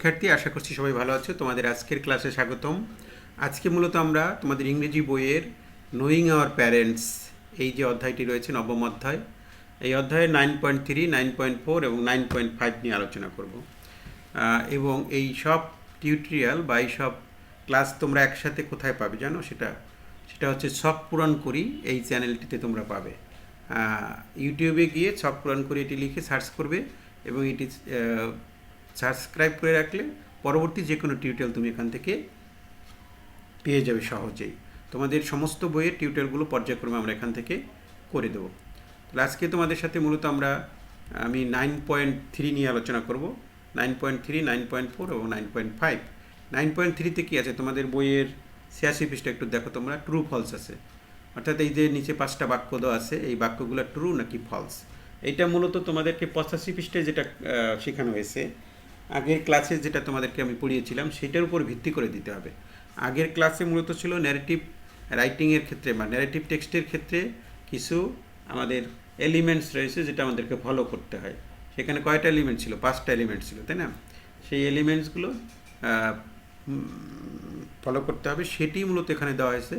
শিক্ষার্থী, আশা করছি সবাই ভালো আছো। তোমাদের আজকের ক্লাসে স্বাগতম। আজকে মূলত আমরা তোমাদের ইংরেজি বইয়ের নোয়িং আওয়ার প্যারেন্টস এই যে অধ্যায়টি রয়েছে, নবম অধ্যায়, এই অধ্যায়ে 9.3, 9.4 এবং 9.5 নিয়ে আলোচনা করব। এবং এই সব টিউটোরিয়াল বা এই সব ক্লাস তোমরা একসাথে কোথায় পাবে জানো? সেটা হচ্ছে ছক পূরণ করি, এই চ্যানেলটিতে তোমরা পাবে। ইউটিউবে গিয়ে ছক পূরণ করি এটি লিখে সার্চ করবে এবং এটি সাবস্ক্রাইব করে রাখলে পরবর্তী যে কোনো টিউটোরিয়াল তুমি এখান থেকে পেয়ে যাবে সহজেই। তোমাদের সমস্ত বইয়ের টিউটোরিয়ালগুলো পর্যায়ক্রমে আমরা এখান থেকে করে দেবো। তাহলে আজকে তোমাদের সাথে মূলত আমি 9.3 নিয়ে আলোচনা করব। 9.3, 9.4 এবং 9.5। 9.3তে কী আছে? তোমাদের বইয়ের 86 পৃষ্ঠা একটু দেখো তোমরা, ট্রু ফলস আছে। অর্থাৎ এই যে নিচে 5টা বাক্য দেওয়া আছে, এই বাক্যগুলো ট্রু নাকি ফলস। এইটা মূলত তোমাদেরকে 85 পৃষ্ঠায় যেটা শেখানো হয়েছে, আগের ক্লাসে যেটা তোমাদেরকে আমি পড়িয়েছিলাম সেটার উপর ভিত্তি করে দিতে হবে। আগের ক্লাসে মূলত ছিল ন্যারেটিভ রাইটিংয়ের ক্ষেত্রে বা ন্যারেটিভ টেক্সটের ক্ষেত্রে কিছু আমাদের এলিমেন্টস রয়েছে যেটা আমাদেরকে ফলো করতে হয়। সেখানে কয়টা এলিমেন্ট ছিল? 5টা এলিমেন্ট ছিল, তাই না? সেই এলিমেন্টসগুলো ফলো করতে হবে, সেটি মূলত এখানে দেওয়া হয়েছে।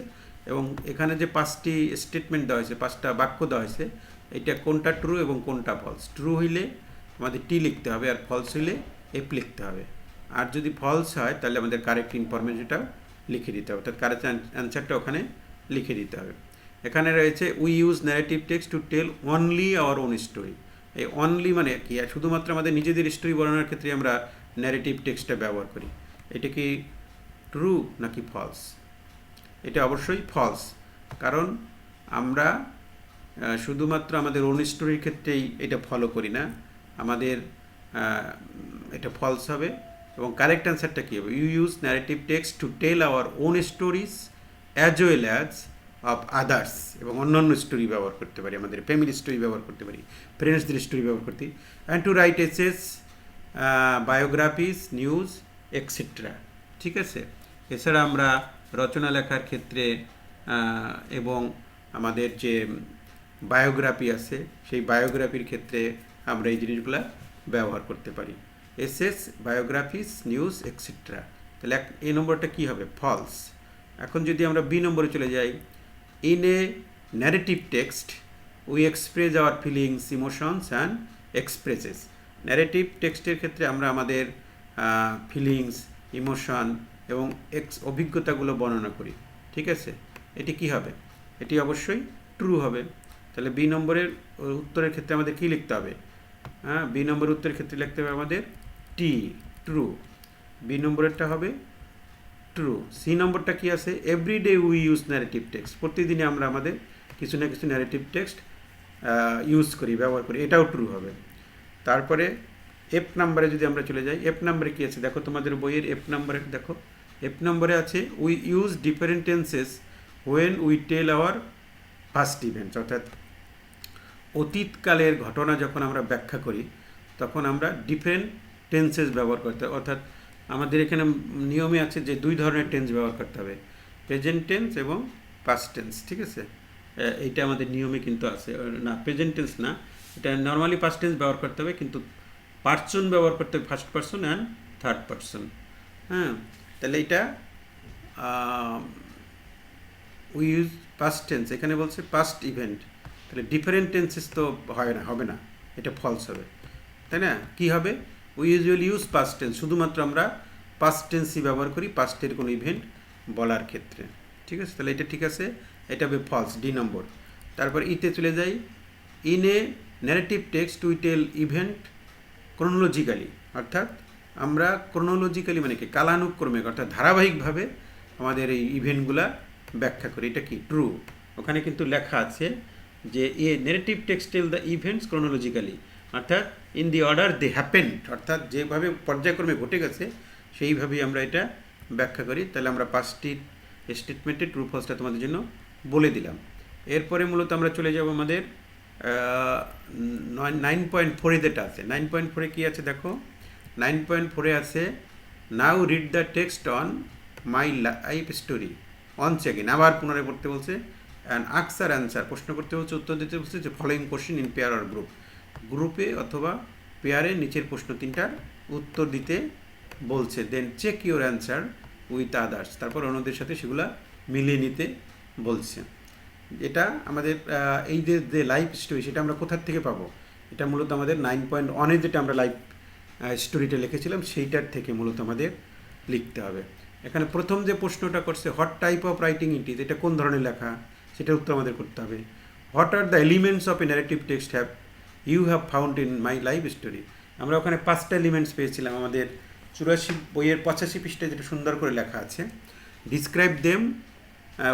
এবং এখানে যে 5টি স্টেটমেন্ট দেওয়া হয়েছে, 5টা বাক্য দেওয়া হয়েছে, এটা কোনটা ট্রু এবং কোনটা ফলস। ট্রু হইলে আমাদের টি লিখতে হবে, আর ফলস হইলে এফ লিখতে হবে। আর যদি ফলস হয় তাহলে আমাদের কারেক্ট ইনফরমেশনটা লিখে দিতে হবে, অর্থাৎ কারেক্ট অ্যান্সারটা ওখানে লিখে দিতে হবে। এখানে রয়েছে we use narrative text to tell only our own story. এই অনলি মানে কি? শুধুমাত্র আমাদের নিজেদের স্টোরি বর্ণনার ক্ষেত্রে আমরা ন্যারেটিভ টেক্সটটা ব্যবহার করি। এটা কি ট্রু নাকি ফলস? এটা অবশ্যই ফলস, কারণ আমরা শুধুমাত্র আমাদের ওন স্টোরির ক্ষেত্রেই এটা ফলো করি না, আমাদের এটা ফলস হবে। এবং কারেক্ট অ্যান্সারটা কী হবে? You use narrative text to tell our own stories as well as of others. এবং অন্যান্য স্টোরি ব্যবহার করতে পারি, আমাদের ফ্যামিলি স্টোরি ব্যবহার করতে পারি, ফ্রেন্ডসদের স্টোরি ব্যবহার করতে, and to write essays, biographies, news, etcetera. ঠিক আছে? এছাড়া আমরা রচনা লেখার ক্ষেত্রে এবং আমাদের যে বায়োগ্রাফি আছে সেই বায়োগ্রাফির ক্ষেত্রে আমরা এই জিনিসগুলো ব্যবহার করতে পারি। SS, biographies, news, etcetera. তাহলে এই নম্বরটা কী হবে? ফলস। এখন যদি আমরা বি নম্বরে চলে যাই, in a narrative text we express hour feelings, emotions and expresses. Narrative টেক্সটের ক্ষেত্রে আমরা আমাদের ফিলিংস, ইমোশন এবং অভিজ্ঞতাগুলো বর্ণনা করি। ঠিক আছে? এটি কি হবে? এটি অবশ্যই ট্রু হবে। তাহলে বি নম্বরের উত্তরের ক্ষেত্রে আমাদের কী লিখতে হবে? বি নম্বরের উত্তরের ক্ষেত্রে লিখতে হবে আমাদের টি, ট্রু। বি নম্বরেরটা হবে ট্রু। সি নম্বরটা কি আছে? Everyday we use narrative text. প্রতিদিনই আমরা আমাদের কিছু না কিছু ন্যারেটিভ টেক্সট ইউজ করি, ব্যবহার করি, এটাও ট্রু হবে। তারপরে এফ নাম্বারে যদি আমরা চলে যাই, এফ নাম্বারে কী আছে দেখো, তোমাদের বইয়ের এফ নাম্বারে দেখো, এফ নম্বরে আছে we use different tenses when we tell our past events. অর্থাৎ অতীতকালের ঘটনা যখন আমরা ব্যাখ্যা করি তখন আমরা ডিফারেন্ট টেন্সেস ব্যবহার করতে হবে। অর্থাৎ আমাদের এখানে নিয়মে আছে যে 2 ধরনের টেন্স ব্যবহার করতে হবে, প্রেজেন্ট টেন্স এবং পাস্ট টেন্স। ঠিক আছে? এইটা আমাদের নিয়মে কিন্তু আছে। না, প্রেজেন্ট টেন্স না, এটা নর্মালি পাস্ট টেন্স ব্যবহার করতে হবে, কিন্তু পার্সন ব্যবহার করতে হবে, first person and third person. হ্যাঁ, তাহলে এটা উই ইউজ পাস্ট টেন্স, এখানে বলছে পাস্ট ইভেন্ট, তাহলে ডিফারেন্ট টেন্সেস তো হবে না, এটা ফলস হবে, তাই না? কী হবে? We usually use past tense, শুধুমাত্র আমরা পাস্ট টেন্সই ব্যবহার করি পাস্টের কোনো ইভেন্ট বলার ক্ষেত্রে। ঠিক আছে? তাহলে এটা ঠিক আছে, এটা হবে ফলস, ডি নম্বর। তারপর ইতে চলে যাই, in a narrative text we tell event chronologically. অর্থাৎ আমরা ক্রোনোলজিক্যালি মানে কি, কালানুক্রমে, অর্থাৎ ধারাবাহিকভাবে আমাদের এই ইভেন্টগুলা ব্যাখ্যা করি। এটা কি? ট্রু। ওখানে কিন্তু লেখা আছে যে a negative text tell the events chronologically, অর্থাৎ in the order they happened, অর্থাৎ যেভাবে পর্যায়ক্রমে ঘটে গেছে সেইভাবেই আমরা এটা ব্যাখ্যা করি। তাহলে আমরা 5টি স্টেটমেন্টে ট্রু ফলসটা তোমাদের জন্য বলে দিলাম। এরপরে মূলত আমরা চলে যাব আমাদের 9.4 যেটা আছে। 9.4 কী আছে দেখো, 9.4 আছে now read the text on my life story once again. আবার পুনরায় পড়তে বলছে, অ্যান্ড আক্সার অ্যান্সার, প্রশ্ন করতে বলছে, উত্তর দিতে বলছে যে following question in pair or group. গ্রুপে অথবা পেয়ারে নিচের প্রশ্ন 3টার উত্তর দিতে বলছে, then check your answer with others, তারপর অন্যদের সাথে সেগুলা মিলিয়ে নিতে বলছে। এটা আমাদের এই যে লাইফ স্টোরি সেটা আমরা কোথার থেকে পাবো? এটা মূলত আমাদের 9.1-এ যেটা আমরা লাইফ স্টোরিটা লিখেছিলাম সেইটার থেকে মূলত আমাদের লিখতে হবে। এখানে প্রথম যে প্রশ্নটা করছে, what type of writing it is, এটা কোন ধরনের লেখা, সেটার উত্তর আমাদের করতে হবে। What are the elements of a narrative text you have found in my life story. আমরা ওখানে 5টা এলিমেন্টস পেয়েছিলাম, আমাদের 84 বইয়ের 85 পৃষ্ঠায় যেটা সুন্দর করে লেখা আছে। Describe them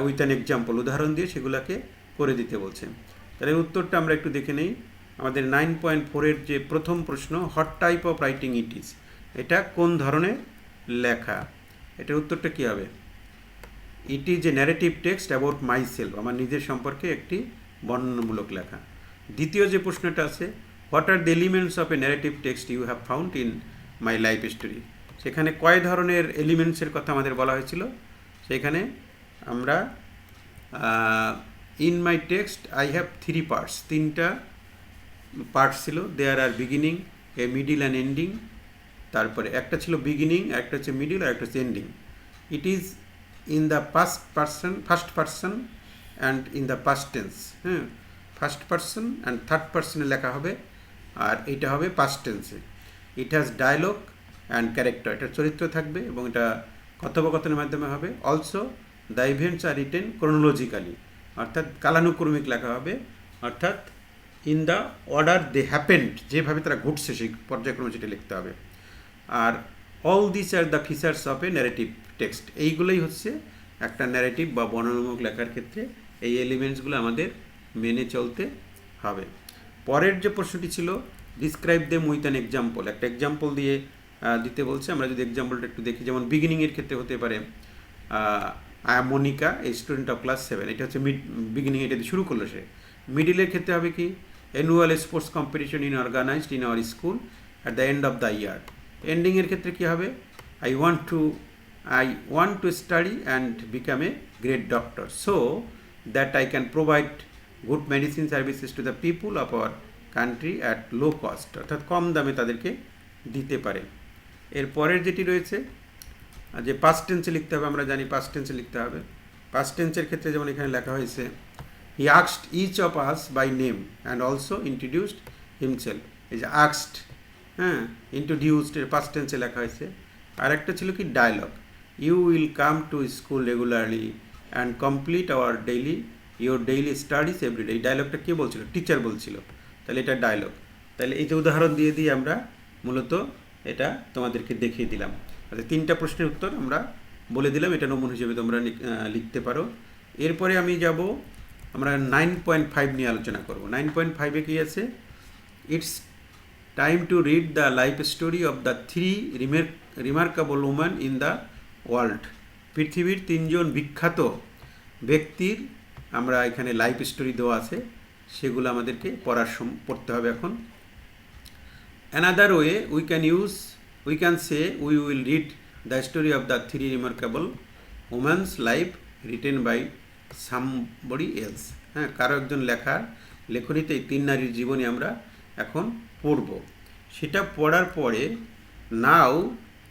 with an example, উদাহরণ দিয়ে সেগুলোকে করে দিতে বলছে। তাহলে উত্তরটা আমরা একটু দেখে নেই। আমাদের 9.4-এর যে প্রথম প্রশ্ন, what type of writing it is, এটা কোন ধরনের লেখা, এটার উত্তরটা কী হবে? It is a narrative text about my self, আমার নিজের সম্পর্কে একটি বর্ণনামূলক লেখা। দ্বিতীয় যে প্রশ্নটা আছে, what are the elements of a narrative text you have found in my life story, সেখানে কয় ধরনের এলিমেন্টসের কথা আমাদের বলা হয়েছিল? সেখানে আমরা in my text I have 3 parts, 3টা পার্টস ছিল। There are beginning, a middle and ending. তারপরে একটা ছিল বিগিনিং, একটা হচ্ছে মিডিল, আর একটা হচ্ছে ending. It is in the first person and in the past tense. হ্যাঁ, ফার্স্ট পার্সন অ্যান্ড থার্ড পার্সনে লেখা হবে, আর এটা হবে পাস্ট টেন্সে। It has dialogue and character, এটা চরিত্র থাকবে এবং এটা কথোপকথনের মাধ্যমে হবে। Also the events are written chronologically, অর্থাৎ কালানুক্রমিক লেখা হবে, অর্থাৎ in the order they happened, যেভাবে তারা ঘটছে সেই পর্যায়ক্রমে সেটা লিখতে হবে। আর all this are the features of a narrative text, এইগুলোই হচ্ছে একটা ন্যারেটিভ বা বর্ণনামূলক লেখার ক্ষেত্রে এই এলিমেন্টসগুলো আমাদের মেনে চলতে হবে। পরের যে প্রশ্নটি ছিল, describe them with an example, একটা এক্সাম্পল দিয়ে দিতে বলছে। আমরা যদি এক্সাম্পলটা একটু দেখি, যেমন বিগিনিংয়ের ক্ষেত্রে হতে পারে I am Monica, a student of class 7, এটা হচ্ছে বিগিনিং, এটা দিয়ে শুরু করলো সে। মিডিলের ক্ষেত্রে হবে কি, annual sports competition in organized in our school at the end of the year. এন্ডিংয়ের ক্ষেত্রে কী হবে, I want to study and become a great doctor so that I can provide good medicine services to the people of our country at low cost, অর্থাৎ কম দামে তাদেরকে দিতে পারে। এর পরের যেটি রয়েছে, যে পাস্ট টেন্সে লিখতে হবে, আমরা জানি পাস্ট টেন্সে লিখতে হবে। পাস্ট টেন্সের ক্ষেত্রে যেমন এখানে লেখা হয়েছে, he asked each of us by name and also introduced himself, এই যে আস্কড, হ্যাঁ, ইন্ট্রোডিউসড এর পাস্ট টেন্সে লেখা হয়েছে। আর একটা ছিল কি dialogue, you will come to school regularly and complete your daily studies everyday, এই ডায়লগটা কে বলছিল? টিচার বলছিল। তাহলে এটা ডায়লগ। তাহলে এই যে উদাহরণ দিয়ে দিয়ে আমরা মূলত এটা তোমাদেরকে দেখিয়ে দিলাম। আচ্ছা, 3টা প্রশ্নের উত্তর আমরা বলে দিলাম, এটা নমুনা হিসেবে তোমরা লিখতে পারো। এরপরে আমি যাব, আমরা 9.5 নিয়ে আলোচনা করব। 9.5-এ কী আছে, it's time to read the life story of the 3 remarkable woman in the world, পৃথিবীর 3জন বিখ্যাত ব্যক্তির আমরা এখানে লাইফ স্টোরি দেওয়া আছে, সেগুলো আমাদেরকে পড়তে হবে এখন। Another way we can say we will read the story of the 3 remarkable women's life written by somebody else, হ্যাঁ, কারো একজন লেখনীতে এই 3 নারীর জীবনী আমরা এখন পড়ব। সেটা পড়ার পরে, now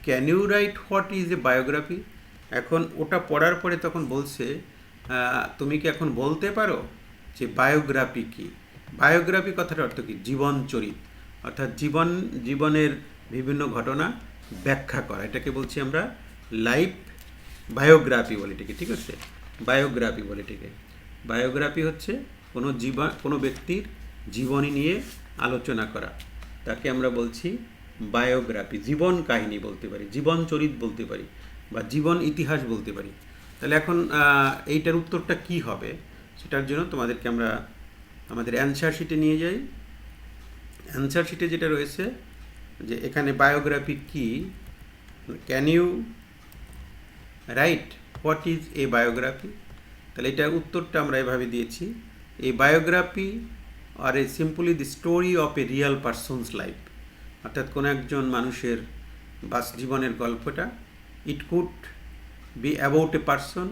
can you write what is a biography, এখন ওটা পড়ার পরে তখন বলছে, তুমি কি এখন বলতে পারো যে বায়োগ্রাফি কি? বায়োগ্রাফি কথাটার অর্থ কি? জীবন চরিত, অর্থাৎ জীবনের বিভিন্ন ঘটনা ব্যাখ্যা করা, এটাকে বলছি আমরা লাইফ বায়োগ্রাফি বলে এটাকে, ঠিক আছে? বায়োগ্রাফি বলে এটাকে। বায়োগ্রাফি হচ্ছে কোনো ব্যক্তির জীবনী নিয়ে আলোচনা করা, তাকে আমরা বলছি বায়োগ্রাফি। জীবন কাহিনী বলতে পারি, জীবন চরিত বলতে পারি, বা জীবন ইতিহাস বলতে পারি। তাহলে এখন এইটার উত্তরটা কি হবে, সেটার জন্য তোমাদেরকে আমরা আমাদের অ্যান্সার শিটে নিয়ে যাই। অ্যান্সার শিটে যেটা রয়েছে, যে এখানে বায়োগ্রাফি কি, can you write what is a biography, তাহলে এটার উত্তরটা আমরা এভাবে দিয়েছি, a biography are a simply the story of a real person's life, অর্থাৎ কোনো একজন মানুষের জীবনের গল্পটা। It could be about a person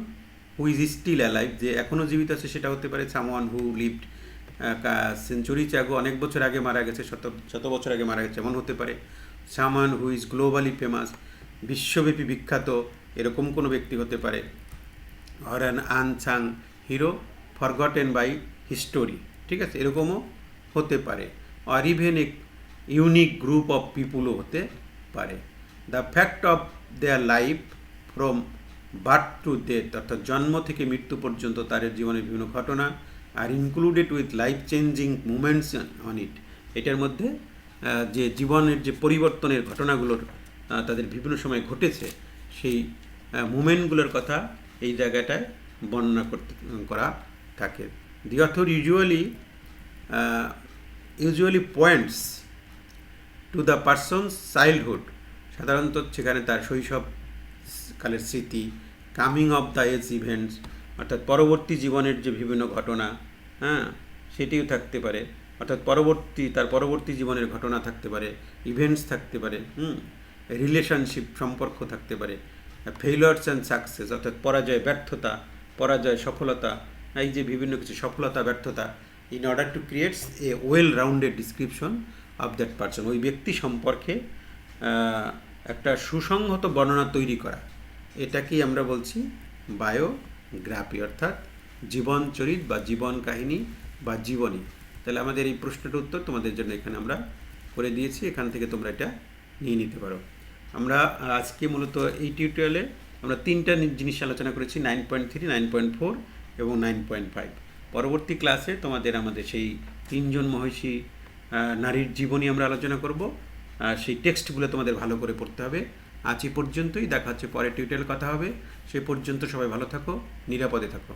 who is still alive, যে এখনও জীবিত আছে, সেটা হতে পারে someone who lived centuries ago, অনেক বছর আগে মারা গেছে, শত বছর আগে মারা গেছে, এমন হতে পারে। Someone who is globally famous, বিশ্বব্যাপী বিখ্যাত এরকম কোনো ব্যক্তি হতে পারে, or an unsung hero forgotten by history, ঠিক আছে, এরকমও হতে পারে। Or even a unique group of পিপুলও হতে পারে। The fact of their life from birth to death, অর্থাৎ জন্ম থেকে মৃত্যু পর্যন্ত তার জীবনের বিভিন্ন ঘটনা are included with life changing moments on it, এটার মধ্যে যে জীবনের যে পরিবর্তনের ঘটনাগুলোর তাদের বিভিন্ন সময় ঘটেছে সেই মুমেন্টগুলোর কথা এই জায়গাটায় বর্ণনা করা থাকে। The author usually points to the person's childhood, সাধারণত সেখানে তার শৈশব কালের স্মৃতি, coming of the age events, অর্থাৎ পরবর্তী জীবনের যে বিভিন্ন ঘটনা, হ্যাঁ, সেটিও থাকতে পারে, অর্থাৎ তার পরবর্তী জীবনের ঘটনা থাকতে পারে, ইভেন্টস থাকতে পারে, রিলেশনশিপ সম্পর্ক থাকতে পারে, ফেইলিয়ার্স অ্যান্ড সাকসেস, অর্থাৎ পরাজয় সফলতা, এই যে বিভিন্ন কিছু সফলতা ব্যর্থতা, in order to creates A well rounded description of that person, ওই ব্যক্তি সম্পর্কে একটা সুসংহত বর্ণনা তৈরি করা, এটাকেই আমরা বলছি বায়োগ্রাফি, অর্থাৎ জীবন চরিত বা জীবন কাহিনী বা জীবনী। তাহলে আমাদের এই প্রশ্নটার উত্তর তোমাদের জন্য এখানে আমরা করে দিয়েছি, এখান থেকে তোমরা এটা নিয়ে নিতে পারো। আমরা আজকে মূলত এই টিউটোরিয়ালে আমরা তিনটা জিনিস আলোচনা করেছি, 9.3, 9.4 এবং 9.5। পরবর্তী ক্লাসে আমাদের সেই তিনজন মহিষী নারীর জীবনী আমরা আলোচনা করব, সেই টেক্সটগুলো তোমাদের ভালো করে পড়তে হবে। আজ এই পর্যন্তই, দেখা হচ্ছে পরের টিউটোরিয়ালে কথা হবে। সে পর্যন্ত সবাই ভালো থাকো, নিরাপদে থাকো।